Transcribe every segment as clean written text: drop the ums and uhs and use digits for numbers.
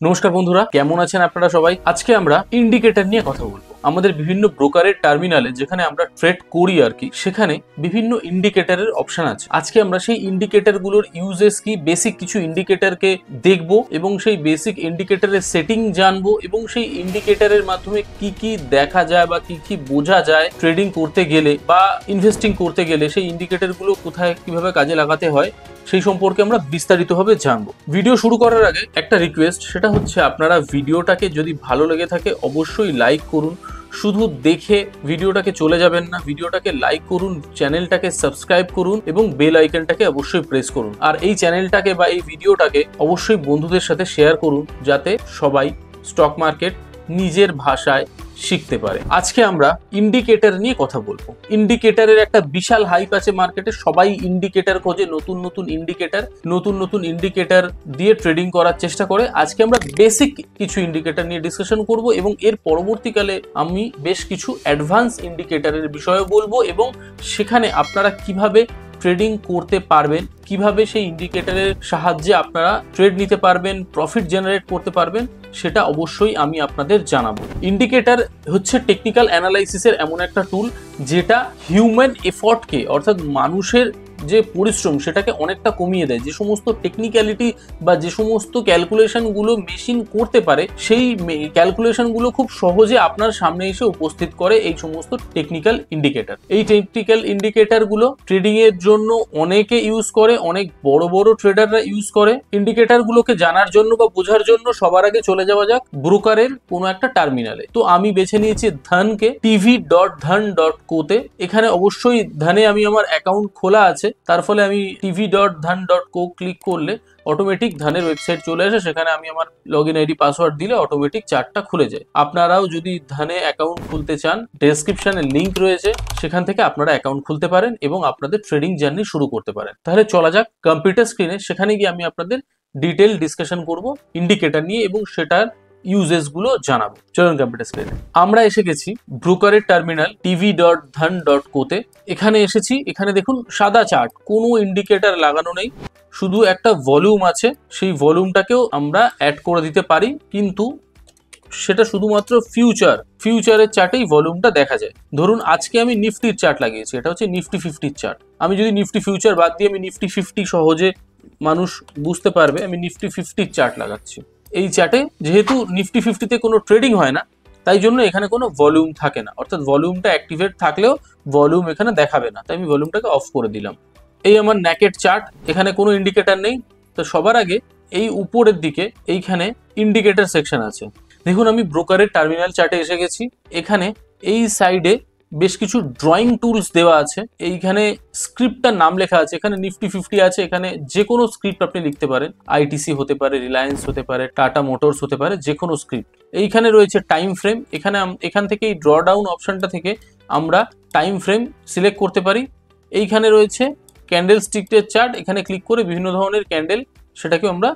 নমস্কার বন্ধুরা, কেমন আছেন আপনারা সবাই? আজকে আমরা ইন্ডিকেটর নিয়ে কথা বলবো। আমাদের বিভিন্ন ব্রোকারের টার্মিনালে যেখানে আমরা ট্রেড করি আর কি, সেখানে বিভিন্ন ইন্ডিকেটরের অপশন আছে। আজকে আমরা সেই ইন্ডিকেটর গুলোর ইউজেস কি, বেসিক কিছু ইন্ডিকেটরকে দেখবো এবং সেই বেসিক ইন্ডিকেটরের সেটিং জানবো এবং সেই ইন্ডিকেটরের মাধ্যমে কি কি দেখা যায় বা কি কি বোঝা যায় ট্রেডিং করতে গেলে বা ইনভেস্টিং করতে গেলে সেই ইন্ডিকেটর গুলো কোথায় কিভাবে কাজে লাগাতে হয় সেই সম্পর্কে আমরা বিস্তারিতভাবে জানবো। ভিডিও শুরু করার আগে একটা রিকোয়েস্ট, সেটা হচ্ছে আপনারা ভিডিওটাকে যদি ভালো লেগে থাকে অবশ্যই লাইক করুন। শুধু দেখে ভিডিওটাকে চলে যাবেন না, ভিডিওটাকে লাইক করুন, চ্যানেলটাকে সাবস্ক্রাইব করুন এবং বেল আইকনটাকে অবশ্যই প্রেস করুন। আর এই চ্যানেলটাকে বা এই ভিডিওটাকে অবশ্যই বন্ধুদের সাথে শেয়ার করুন, যাতে সবাই স্টক মার্কেট নিজের ভাষায় শিখতে পারে। আজকে আমরা ইন্ডিকেটর নিয়ে কথা বলবো। ইন্ডিকেটরের একটা বিশাল হাইপ আছে মার্কেটে, সবাই ইন্ডিকেটর খোঁজে, নতুন নতুন ইন্ডিকেটর দিয়ে ট্রেডিং করার চেষ্টা করে। আজকে আমরা বেসিক কিছু ইন্ডিকেটর নিয়ে ডিসকাশন করব এবং এর পরবর্তীকালে আমি বেশ কিছু অ্যাডভান্স ইন্ডিকেটরের বিষয়ে বলবো এবং সেখানে আপনারা কিভাবে ট্রেডিং করতে পারবেন, কিভাবে সেই ইন্ডিকেটরের সাহায্যে আপনারা ট্রেড নিতে পারবেন, প্রফিট জেনারেট করতে পারবেন, সেটা অবশ্যই আমি আপনাদের জানাবো। ইন্ডিকেটর হচ্ছে টেকনিক্যাল অ্যানালাইসিসের এমন একটা টুল যেটা হিউম্যান এফর্টকে, অর্থাৎ মানুষের যে পরিশ্রম সেটাকে অনেকটা কমিয়ে দেয়। যে সমস্ত টেকনিক্যালিটি বা যে সমস্ত ক্যালকুলেশনগুলো মেশিন করতে পারে, সেই ক্যালকুলেশনগুলো খুব সহজে আপনার সামনে এসে উপস্থিত করে এই সমস্ত টেকনিক্যাল ইন্ডিকেটর। এই টেকনিক্যাল ইন্ডিকেটরগুলো ট্রেডিং এর জন্য অনেকে ইউজ করে, অনেক বড় বড় ট্রেডাররা ইউজ করে। ইন্ডিকেটরগুলোকে জানার জন্য বা বোঝার জন্য সবার আগে চলে যাওয়া যাক ব্রোকারের কোনো একটা টার্মিনালে। তো আমি বেছে নিয়েছি ধানকে, tv.dhan.co তে। এখানে অবশ্যই ধানে আমি আমার অ্যাকাউন্ট খোলা আছে, তার ফলে আমি tv.dhan.co ক্লিক করলে অটোমেটিক ধানের ওয়েবসাইট চলে আসে। সেখানে আমি আমার লগইন আইডি পাসওয়ার্ড দিলে অটোমেটিক চার্টটা খুলে যায়। আপনারাও যদি ধানে অ্যাকাউন্ট খুলতে চান, ডেসক্রিপশনে লিংক রয়েছে, সেখান থেকে আপনারা অ্যাকাউন্ট খুলতে পারেন এবং আপনাদের ট্রেডিং জার্নি শুরু করতে পারেন। তাহলে চলা যাক কম্পিউটার স্ক্রিনে, সেখানে গিয়ে আমি আপনাদের ডিটেল ডিসকাশন করব ইন্ডিকেটর নিয়ে এবং সেটার ইউজেস গুলো জানাবো। চলুন কম্পিউটার স্ক্রিনে। আমরা এসে গেছি ব্রোকারের টার্মিনাল tv.dhan.co তে। এখানে এসেছি, এখানে দেখুন সাদা চার্ট, কোনো ইন্ডিকেটর লাগানো নেই, শুধু একটা ভলিউম আছে। সেই ভলিউমটাকেও আমরা অ্যাড করে দিতে পারি, কিন্তু সেটা শুধুমাত্র ফিউচারের চার্টেই ভলিউমটা দেখা যায়। ধরুন আজকে আমি নিফটির চার্ট লাগিয়েছি, এটা হচ্ছে নিফটি 50 চার্ট। আমি যদি নিফটি ফিউচার বাদ দিয়ে আমি নিফটি 50 সহজে মানুষ বুঝতে পারবে, আমি নিফটি 50 চার্ট লাগাচ্ছি। এই চার্টে যেহেতু নিফটি 50-তে কোনো ট্রেডিং হয় না, তাই জন্য এখানে কোনো ভলিউম থাকে না, অর্থাৎ ভলিউমটা অ্যাক্টিভেট থাকলেও ভলিউম এখানে দেখাবে না, তাই আমি ভলিউমটাকে অফ করে দিলাম। এই আমার ন্যাকেট চার্ট, এখানে কোনো ইন্ডিকেটর নেই। তো সবার আগে এই উপরের দিকে এইখানে ইন্ডিকেটর সেকশন আছে। দেখুন আমি ব্রোকারের টার্মিনাল চার্টে এসে গেছি। এখানে এই সাইডে বেশ কিছু ড্রয়িং টুলস দেওয়া আছে। এইখানে স্ক্রিপ্টটার নাম লেখা আছে, এখানে নিফটি 50 আছে, এখানে যে কোনো স্ক্রিপ্ট আপনি লিখতে পারেন। আইটিসি হতে পারে, রিলায়েন্স হতে পারে, টাটা মোটরস হতে পারে, যে কোনো স্ক্রিপ্ট। এইখানে রয়েছে টাইম ফ্রেম। এখান থেকে এই ড্র ডাউন অপশনটা থেকে আমরা টাইম ফ্রেম সিলেক্ট করতে পারি। এইখানে রয়েছে ক্যান্ডেল স্টিকের চার্ট, এখানে ক্লিক করে বিভিন্ন ধরনের ক্যান্ডেল সেটাকে আমরা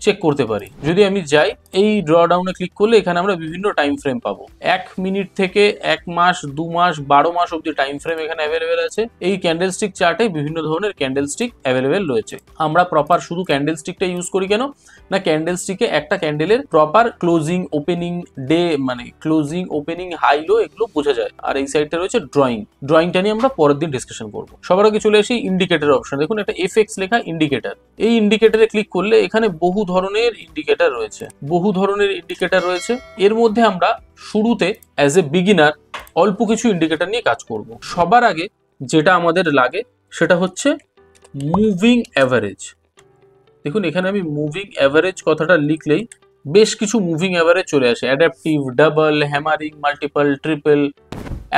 চেক করতে পারি। যদি আমি যাই এই ড্র ডাউনে ক্লিক করলে এখানে আমরা বিভিন্ন টাইম ফ্রেম পাবো। 1 মিনিট থেকে 1 মাস, 2 মাস, 12 মাস অব্দি টাইম ফ্রেম এখানে অ্যাভেলেবেল আছে। এই ক্যান্ডেল স্টিক চার্টে বিভিন্ন ধরনের ক্যান্ডেল স্টিক অ্যাভেলেবেল রয়েছে। আমরা প্রপার শুধু ক্যান্ডেল স্টিকটা ইউজ করি কেন না, ক্যান্ডেল স্টিকে একটা ক্যান্ডেলের প্রপার ক্লোজিং, ওপেনিং ডে, মানে ক্লোজিং, ওপেনিং, হাই লো এগুলো বোঝা যায়। আর এই সাইডটা রয়েছে ড্রয়িংটা নিয়ে আমরা পরের দিন ডিসকাশন করবো। সবার আগে চলে আসি ইন্ডিকেটর অপশন। দেখুন একটা এফএক্স লেখা ইন্ডিকেটর। এই ইন্ডিকেটরে ক্লিক করলে এখানে বহু ধরনের ইন্ডিকেটর রয়েছে। এর মধ্যে আমরা শুরুতে অ্যাজ এ বিগিনার অল্প কিছু ইন্ডিকেটর নিয়ে কাজ করব। সবার আগে যেটা আমাদের লাগে সেটা হচ্ছে মুভিং অ্যাভারেজ। দেখুন এখানে আমি মুভিং অ্যাভারেজ কথাটা লিখলেই বেশ কিছু মুভিং অ্যাভারেজ চলে আসে। Adaptive, double, hammering, multiple, triple,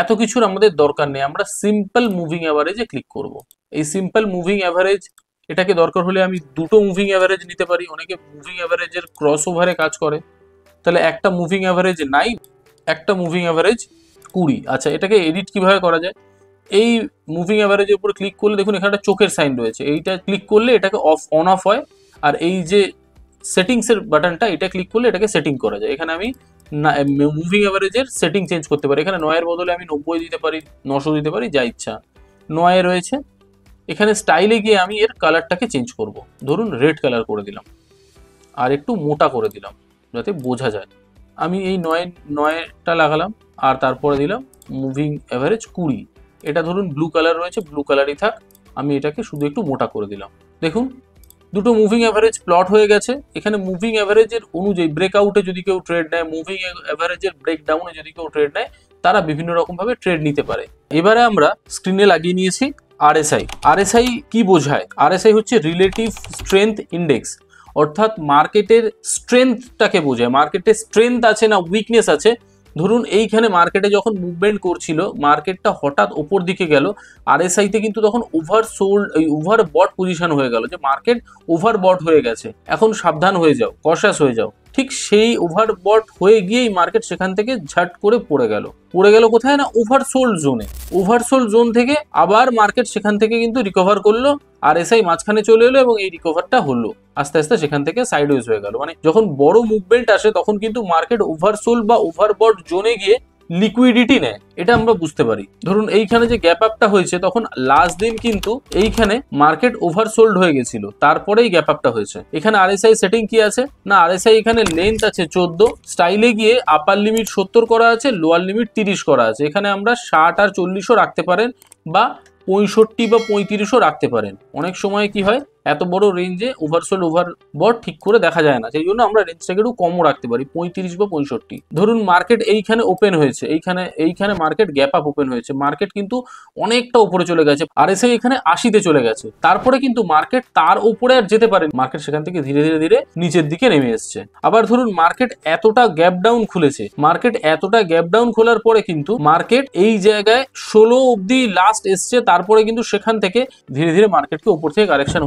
এত কিছুর আমাদের দরকার নেই। আমরা সিম্পল মুভিং অ্যাভারেজে ক্লিক করব। এই সিম্পল মুভিং অ্যাভারেজ, এটাকে দরকার হলে আমি দুটো মুভিং অ্যাভারেজ নিতে পারি। অনেকে মুভিং অ্যাভারেজের ক্রস ওভারে কাজ করে, তাহলে একটা মুভিং অ্যাভারেজ 9, একটা মুভিং অ্যাভারেজ 20। আচ্ছা, এটাকে এডিট কিভাবে করা যায়? এই মুভিং অ্যাভারেজের উপর ক্লিক করলে দেখুন এখানে একটা চোখের সাইন রয়েছে, এইটা ক্লিক করলে এটাকে অন অফ হয়। আর এই যে সেটিংসের বাটনটা, এটা ক্লিক করলে এটাকে সেটিং করা যায়। এখানে আমি মুভিং অ্যাভারেজের সেটিং চেঞ্জ করতে পারি। এখানে 9 এর বদলে আমি 90 দিতে পারি, 900 দিতে পারি, যা ইচ্ছা। 9 রয়েছে। এখানে স্টাইলে গিয়ে আমি এর কালারটাকে চেঞ্জ করব। ধরুন রেড কালার করে দিলাম আর একটু মোটা করে দিলাম। যাতে বোঝা যায়। আমি এই 9টা লাগালাম আর তারপরে দিলাম মুভিং অ্যাভারেজ 20। এটা ধরুন ব্লু কালার রয়েছে, ব্লু কালারই থাক। আমি এটাকে শুধু একটু মোটা করে দিলাম। দেখুন দুটো মুভিং অ্যাভারেজ প্লট হয়ে গেছে। এখানে মুভিং অ্যাভারেজের অনুযায়ী ব্রেকআউটে যদি কেউ ট্রেড নেয়, মুভিং অ্যাভারেজের ব্রেকডাউনে যদি কেউ ট্রেড নেয়, তারা বিভিন্ন রকমভাবে ট্রেড নিতে পারে। এবারে আমরা স্ক্রিনে লাগিয়ে নিয়েছি আরএসআই। আরএসআই কি বোঝায়? আরএসআই হচ্ছে রিলেটিভ স্ট্রেংথ ইন্ডেক্স, অর্থাৎ মার্কেটের স্ট্রেংথটাকে বোঝায়। মার্কেটে স্ট্রেংথ আছে না উইকনেস আছে। ধরুন এইখানে মার্কেটে যখন মুভমেন্ট করছিল, মার্কেটটা হঠাৎ ওপর দিকে গেল, আরএসআইতে কিন্তু তখন ওভার বট পজিশন হয়ে গেল, যে মার্কেট ওভার বট হয়ে গেছে, এখন সাবধান হয়ে যাও, কশাস হয়ে যাও। ঠিক সেই ওভার বট হয়ে গিয়েই মার্কেট সেখান থেকে ঝাট করে পড়ে গেল কোথায় না ওভারসোল্ড জোনে। ওভারসোল্ড জোন থেকে আবার মার্কেট সেখান থেকে কিন্তু রিকভার করলো, আরএসআই মাঝখানে চলে এলো এবং এই রিকভারটা হলো, আস্তে আস্তে সেখান থেকে সাইডওয়েজ হয়ে গেল। মানে যখন বড় মুভমেন্ট আসে তখন কিন্তু মার্কেট ওভারসোল্ড বা ওভারবট জোনে গিয়ে লিকুইডিটি নেয়, এটা আমরা বুঝতে পারি। ধরুন এইখানে যে গ্যাপ আপটা হয়েছে, তখন লাস্ট দিন কিন্তু এইখানে মার্কেট ওভারসোল্ড হয়ে গেছিল, তারপরেই গ্যাপ আপটা হয়েছে। এখানে আরএসআই সেটিং কি আছে না, আরএসআই এখানে লেন্থ আছে 14, স্টাইলে গিয়ে আপার লিমিট 70 করা আছে, লোয়ার লিমিট 30 করা আছে। এখানে আমরা 60 আর 40ও রাখতে পারেন, বা 65 বা 35ও রাখতে পারেন। অনেক সময় কি হয়, এত বড় রেঞ্জে ওভারসোল্ড ওভারবট ঠিক করে দেখা যায় না, সেই জন্য আমরা রেঞ্জটাকে একটু কমও রাখতে পারি, 35 বা 65। ধরুন মার্কেট এইখানে ওপেন হয়েছে, এইখানে মার্কেট গ্যাপ আপ ওপেন হয়েছে, মার্কেট কিন্তু অনেকটা উপরে চলে গেছে, আরএসআই এখানে 80-তে চলে গেছে। তারপরে কিন্তু মার্কেট তার উপরে আর যেতে পারে, মার্কেট সেখান থেকে ধীরে ধীরে নিচের দিকে নেমে এসছে। আবার ধরুন মার্কেট এতটা গ্যাপ ডাউন খুলেছে, মার্কেট এতটা গ্যাপ ডাউন খোলার পরে কিন্তু মার্কেট এই জায়গায় 16 অব্দি লাস্ট এসছে, তারপরে কিন্তু সেখান থেকে ধীরে ধীরে মার্কেটকে উপর থেকে কারেকশন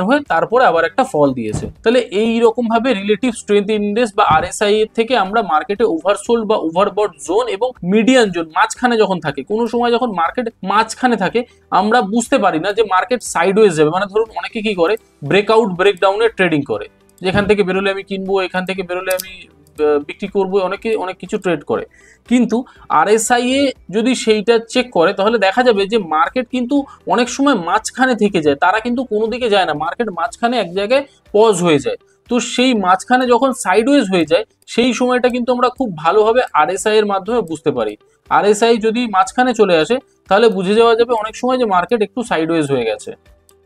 হয়ে তারপরে আবার একটা ফল দিয়েছে। তাহলে এই রকম ভাবে রিলেটিভ স্ট্রেংথ ইন্ডেক্স বা আরএসআই এর থেকে আমরা মার্কেটে ওভারসোল্ড বা ওভারবট জোন এবং মিডিয়ান জোন মাঝখানে যখন থাকে, কোনো সময় যখন মার্কেট মাঝখানে থাকে আমরা বুঝতে পারি না যে মার্কেট সাইডওয়েজ যাবে। মানে ধরুন অনেকে কি করে, ব্রেকআউট ব্রেকডাউনে ট্রেডিং করে, যেখান থেকে বেরোলে আমি কিনবো, এখান থেকে বেরোলে আমি বিক্রি করবো, অনেক কিছু ট্রেড করে। কিন্তু আরএসআই এ যদি সেইটা চেক করে তাহলে দেখা যাবে যে মার্কেট কিন্তু অনেক সময় মাঝখানে থেকে যায়, তারা কিন্তু কোনো দিকে যায় না, মার্কেট মাঝখানে এক জায়গায় পজ হয়ে যায়। তো সেই মাঝখানে যখন সাইডওয়েজ হয়ে যায়, সেই সময়টা কিন্তু আমরা খুব ভালোভাবে আরএসআই এর মাধ্যমে বুঝতে পারি। আরএসআই যদি মাঝখানে চলে আসে তাহলে বুঝে যাওয়া যাবে অনেক সময় যে মার্কেট একটু সাইডওয়েজ হয়ে গেছে।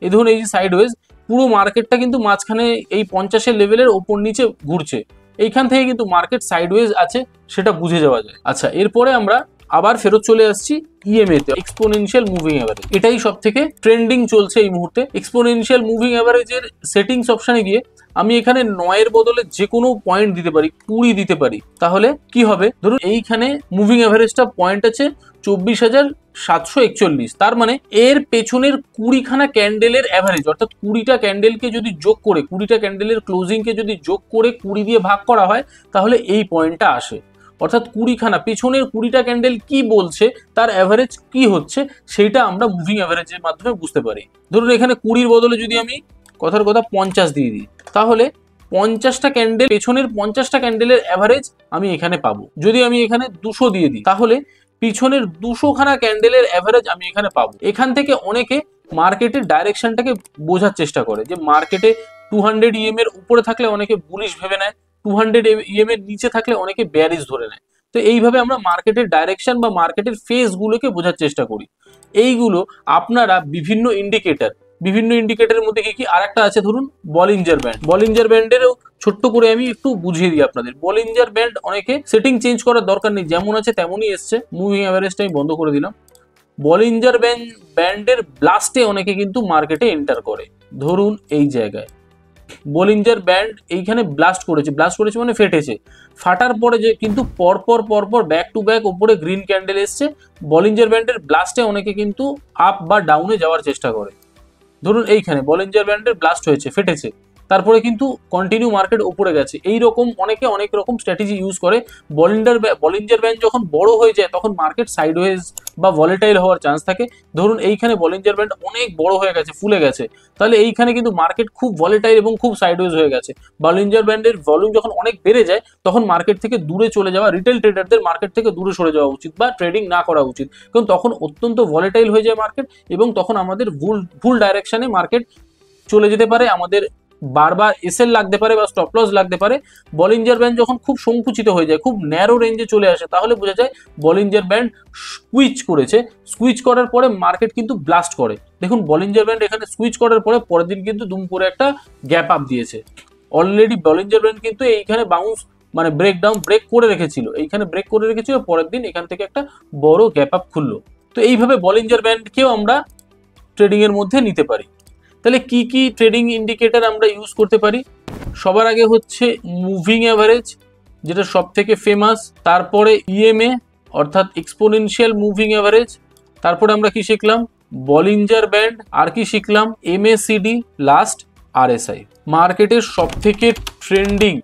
এই ধরুন এই যে সাইডওয়েজ, পুরো মার্কেটটা কিন্তু মাঝখানে এই 50-এর লেভেলের ওপর নিচে ঘুরছে, এইখান থেকে কিন্তু মার্কেট সাইডওয়েজ আছে, সেটা বুঝে যাওয়া যায়। আচ্ছা, এরপরে আমরা আবার ফেরত চলে আসছি ইএমএ তে, এক্সপোনেনশিয়াল মুভিং অ্যাভারেজ। এটাই সব থেকে ট্রেন্ডিং চলছে এই মুহূর্তে। এক্সপোনেনশিয়াল মুভিং অ্যাভারেজের সেটিংস অপশনে গিয়ে আমি এখানে 9-এর বদলে যে কোনো পয়েন্ট দিতে পারি, 20 দিতে পারি। তাহলে কি হবে, ধরুন এইখানে মুভিং অ্যাভারেজটা পয়েন্ট আছে 24,741, তার মানে এর পেছনের 20খানা ক্যান্ডেলের অ্যাভারেজ, অর্থাৎ 20টা ক্যান্ডেলকে যদি যোগ করে, 20টা ক্যান্ডেলের ক্লোজিংকে যদি যোগ করে 20 দিয়ে ভাগ করা হয়, তাহলে এই পয়েন্টটা আসে। অর্থাৎ 20খানা পেছনের 20টা ক্যান্ডেল কি বলছে, তার অ্যাভারেজ কি হচ্ছে, সেইটা আমরা মুভিং অ্যাভারেজের মাধ্যমে বুঝতে পারি। ধরুন এখানে 20-র বদলে যদি আমি কথার কথা 50 দিয়ে দিই, তাহলে 50টা ক্যান্ডেল, পেছনের 50টা ক্যান্ডেলের অ্যাভারেজ আমি এখানে পাবো। যদি আমি এখানে 200 দিয়ে দিই, তাহলে পিছনের 200খানা ক্যান্ডেলের অ্যাভারেজ আমি এখানে পাবো। এখান থেকে অনেকে মার্কেটের ডাইরেকশনটাকে বোঝার চেষ্টা করে, যে মার্কেটে 200 ইএম এর উপরে থাকলে অনেকে বুলিশ ভেবে নেয়, 200 ইএম এর নিচে থাকলে অনেকে বেয়ারিশ ধরে নেয়। তো এইভাবে আমরা মার্কেটের ডাইরেকশন বা মার্কেটের ফেজ গুলোকে বোঝার চেষ্টা করি। এইগুলো আপনারা বিভিন্ন ইন্ডিকেটরের মধ্যে কি আরেকটা আছে, ধরুন বলিঞ্জার ব্যান্ড। বলিঞ্জার ব্যান্ডেরও ছোট্ট করে আমি একটু বুঝিয়ে দিই আপনাদের। বলিঞ্জার ব্যান্ড অনেকে সেটিং চেঞ্জ করার দরকার নেই, যেমন আছে তেমনই এসছে। মুভিং অ্যাভারেজটা আমি বন্ধ করে দিলাম। বলিঞ্জার ব্যান্ডের ব্লাস্টে অনেকে কিন্তু মার্কেটে এন্টার করে। ধরুন এই জায়গায় বলিঞ্জার ব্যান্ড এইখানে ব্লাস্ট করেছে মানে ফেটেছে, ফাটার পরে যে কিন্তু পরপর ব্যাক টু ব্যাক উপরে গ্রিন ক্যান্ডেল এসছে। বলিঞ্জার ব্যান্ডের ব্লাস্টে অনেকে কিন্তু আপ বা ডাউনে যাওয়ার চেষ্টা করে। ধরুন এইখানে বলিঞ্জার ব্যান্ডের ব্লাস্ট হয়েছে, ফেটেছে, তারপরে কিন্তু কন্টিনিউ মার্কেট উপরে গেছে। এইরকম অনেকে অনেক রকম স্ট্র্যাটেজি ইউজ করে। বলিঞ্জার ব্যান্ড যখন বড় হয়ে যায় তখন মার্কেট সাইডওয়েজ বা ভলেটাইল হওয়ার চান্স থাকে। ধরুন এইখানে বলিঞ্জার ব্যান্ড অনেক বড় হয়ে গেছে, ফুলে গেছে, তাহলে এইখানে কিন্তু মার্কেট খুব ভলেটাইল এবং খুব সাইডওয়েজ হয়ে গেছে। বলিঞ্জার ব্যান্ডের ভলিউম যখন অনেক বেড়ে যায় তখন মার্কেট থেকে দূরে চলে যাওয়া, রিটেল ট্রেডারদের মার্কেট থেকে দূরে সরে যাওয়া উচিত বা ট্রেডিং না করা উচিত, কারণ তখন অত্যন্ত ভলেটাইল হয়ে যায় মার্কেট এবং তখন আমাদের ভুল ডাইরেকশনে মার্কেট চলে যেতে পারে, আমাদের বারবার এসএল লাগতে পারে বা স্টপ লস লাগতে পারে। বলিঞ্জার ব্যান্ড যখন খুব সংকুচিত হয়ে যায়, খুব ন্যারো রেঞ্জে চলে আসে, তাহলে বোঝা যায় বলিঞ্জার ব্যান্ড স্কুইচ করেছে। স্কুইচ করার পরে মার্কেট কিন্তু ব্লাস্ট করে। দেখুন বলিঞ্জার ব্যান্ড এখানে স্কুইচ করার পরে পরের দিন কিন্তু দুম করে একটা গ্যাপ আপ দিয়েছে। অলরেডি বলিঞ্জার ব্যান্ড কিন্তু এইখানে বাউন্স মানে ব্রেক করে রেখেছিল, এইখানে ব্রেক করে রেখেছিল, পরের দিন এখান থেকে একটা বড় গ্যাপ আপ খুললো। তো এইভাবে বলিঞ্জার ব্যান্ডকেও আমরা ট্রেডিং এর মধ্যে নিতে পারি। তাহলে কি কি ট্রেডিং ইন্ডিকেটর আমরা ইউজ করতে পারি? সবার আগে হচ্ছে মুভিং অ্যাভারেজ, যেটা সব থেকে ফেমাস। তারপরে ইএমএ অর্থাৎ এক্সপোনেনশিয়াল মুভিং অ্যাভারেজ। তারপরে আমরা কি শিখলাম? Bollinger band. আর কি শিখলাম? MACD, last RSI. মার্কেটের সব থেকে ট্রেন্ডিং,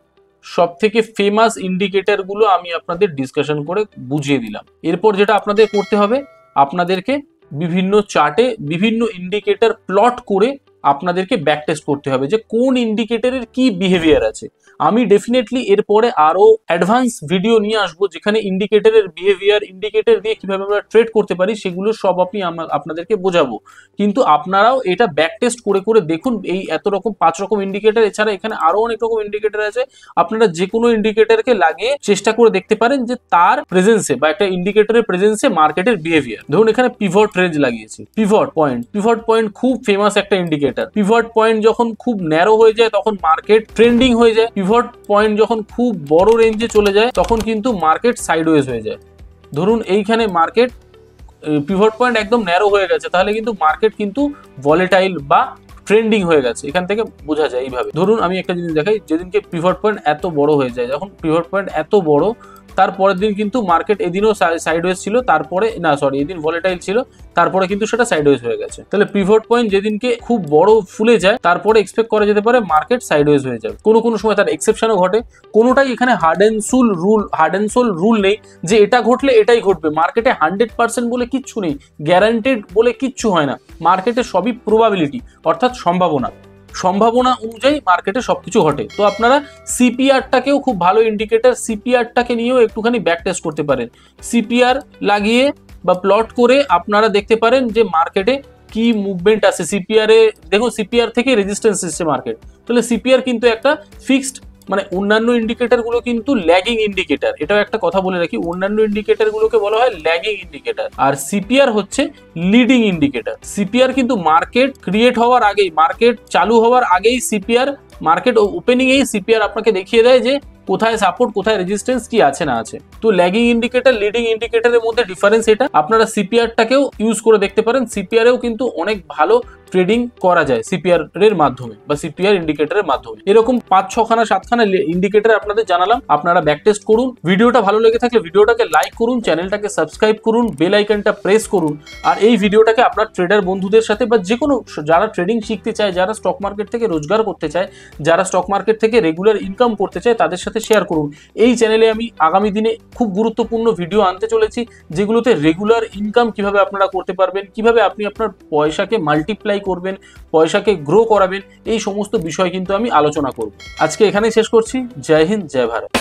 সব থেকে ফেমাস ইন্ডিকেটরগুলো আমি আপনাদের ডিসকাশন করে বুঝিয়ে দিলাম। এরপর যেটা আপনাদের করতে হবে, আপনাদেরকে বিভিন্ন চার্টে বিভিন্ন ইন্ডিকেটর প্লট করে আপনাদেরকে ব্যাক টেস্ট করতে হবে যে কোন ইন্ডিকেটরের কি বিহেভিয়ার আছে। আমি ডেফিনেটলি এরপরে আরো অ্যাডভান্স ভিডিও নিয়ে আসবো, যেখানে ইন্ডিকেটরের বিহেভিয়ার, ইন্ডিকেটর দিয়ে কিভাবে আমরা ট্রেড করতে পারি সেগুলো সব আপনাদেরকে বোঝাবো। কিন্তু আপনারাও এটা ব্যাক টেস্ট করে করে দেখুন। এই এত রকম 5 রকম ইন্ডিকেটর, এছাড়া এখানে আরো অনেক রকম ইন্ডিকেটর আছে। আপনারা যে কোনো ইন্ডিকেটরকে লাগিয়ে চেষ্টা করে দেখতে পারেন যে তার প্রেজেন্সে বা একটা ইন্ডিকেটরের প্রেজেন্সে মার্কেটের বিহেভিয়ার। ধরুন এখানে পিভট রেঞ্জ লাগিয়েছি, পিভট পয়েন্ট খুব ফেমাস একটা ইন্ডিকেটর। পিভট পয়েন্ট যখন খুব ন্যারো হয়ে যায় তখন মার্কেট ট্রেন্ডিং হয়ে যায়। পিভট পয়েন্ট যখন খুব বড় রেঞ্জে চলে যায় তখন কিন্তু মার্কেট সাইডওয়েজ হয়ে যায়। ধরুন এইখানে মার্কেট পিভট পয়েন্ট একদম ন্যারো হয়ে গেছে, তাহলে কিন্তু মার্কেট কিন্তু ভলেটাইল বা ট্রেন্ডিং হয়ে গেছে। এখান থেকে বোঝা যায় এইভাবে। ধরুন আমি একটা জিনিস দেখাই, যেদিনকে পিভট পয়েন্ট এত বড় হয়ে যায়, যখন পিভট পয়েন্ট এত বড়, তারপরের দিন কিন্তু মার্কেট এদিনও সাইডওয়েজ ছিল, তারপরে এদিন ভলেটাইল ছিল, তারপরে কিন্তু সেটা সাইডওয়েজ হয়ে গেছে। তাহলে পিভট পয়েন্ট যেদিনকে খুব বড় ফুলে যায় তারপরে এক্সপেক্ট করা যেতে পারে মার্কেট সাইডওয়েজ হয়ে যাবে। কোনো সময় তার এক্সেপশনও ঘটে। কোনোটাই এখানে হার্ড অ্যান্ড সোল রুল নেই যে এটা ঘটলে এটাই ঘটবে। মার্কেটে 100% বলে কিচ্ছু নেই, গ্যারান্টেড বলে কিচ্ছু হয় না। মার্কেটে সবই প্রবাবিলিটি অর্থাৎ সম্ভাবনা অনুযায়ী মার্কেটে সবকিছু ঘটে। তো আপনারা সিপিআরটাকেও খুব ভালো ইন্ডিকেটর, সিপিআরটাকে নিয়েও একটুখানি ব্যাক টেস্ট করতে পারেন। সিপিআর লাগিয়ে বা প্লট করে আপনারা দেখতে পারেন যে মার্কেটে কি মুভমেন্ট আছে। সিপিআরে দেখুন, সিপিআর থেকে রেজিস্ট্যান্স এসছে মার্কেট, তাহলে সিপিআর কিন্তু একটা ফিক্সড, মানে অন্যান্য ইন্ডিকেটর গুলো কিন্তু ল্যাগিং ইন্ডিকেটর। এটাও একটা কথা বলে রাখি, অন্যান্য ইন্ডিকেটর গুলোকে বলা হয় ল্যাগিং ইন্ডিকেটর, আর সিপিআর হচ্ছে লিডিং ইন্ডিকেটর। সিপিআর কিন্তু মার্কেট ক্রিয়েট হওয়ার আগেই, মার্কেট চালু হওয়ার আগেই সিপিআর, মার্কেট ওপেনিং এই সিপিআর আপনাকে দেখিয়ে দেয় যে কোথায় সাপোর্ট, কোথায় রেজিস্ট্যান্স, কি আছে না আছে। তো ল্যাগিং ইন্ডিকেটর, লিডিং ইন্ডিকেটরের মধ্যে ডিফারেন্স এটা। আপনারা সিপিআরটাকেও ইউজ করে দেখতে পারেন। সিপিআরেও কিন্তু অনেক ভালো ট্রেডিং করা যায় সিপিআর এর মাধ্যমে বা সিপিআর ইন্ডিকেটরের মাধ্যমে। এরকম 5-6খানা 7খানা ইন্ডিকেটর আপনাদের জানালাম, আপনারা ব্যাক টেস্ট করুন। ভিডিওটা ভালো লেগে থাকলে ভিডিওটাকে লাইক করুন, চ্যানেলটাকে সাবস্ক্রাইব করুন, বেল আইকনটা প্রেস করুন। আর এই ভিডিওটাকে আপনার ট্রেডার বন্ধুদের সাথে বা যে কোনো যারা ট্রেডিং শিখতে চায়, যারা স্টক মার্কেট থেকে রোজগার করতে চায়, যারা স্টক মার্কেট থেকে রেগুলার ইনকাম করতে চায়, তাদের সাথে শেয়ার করুন। এই চ্যানেলে আমি আগামী দিনে খুব গুরুত্বপূর্ণ ভিডিও আনতে চলেছি, যেগুলোতে রেগুলার ইনকাম কিভাবে আপনারা করতে পারবেন, কিভাবে আপনি আপনার পয়সাকে মাল্টিপ্লাই করবেন, পয়সাকে গ্রো করাবেন, এই সমস্ত বিষয় কিন্তু আমি আলোচনা করব। আজকে এখানেই শেষ করছি। জয় হিন্দ, জয় ভারত।